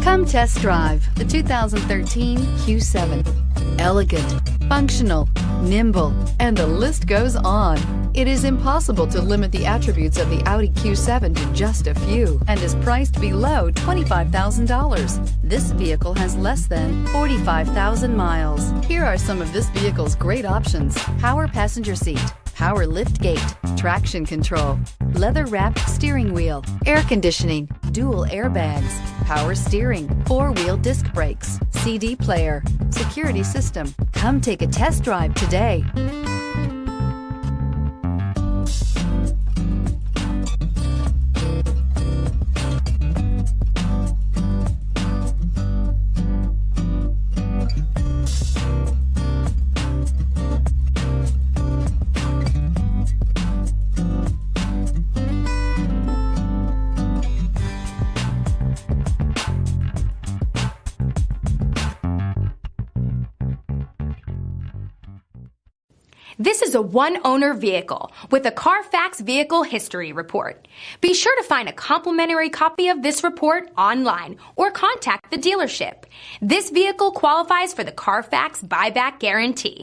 Come test drive the 2013 Q7. Elegant, functional, nimble, and the list goes on. It is impossible to limit the attributes of the Audi Q7 to just a few and is priced below $25,000. This vehicle has less than 45,000 miles. Here are some of this vehicle's great options: power passenger seat, power lift gate, traction control, leather-wrapped steering wheel, air conditioning, dual airbags, power steering, four-wheel disc brakes, CD player, security system. Come take a test drive today. This is a one-owner vehicle with a Carfax Vehicle History Report. Be sure to find a complimentary copy of this report online or contact the dealership. This vehicle qualifies for the Carfax Buyback Guarantee.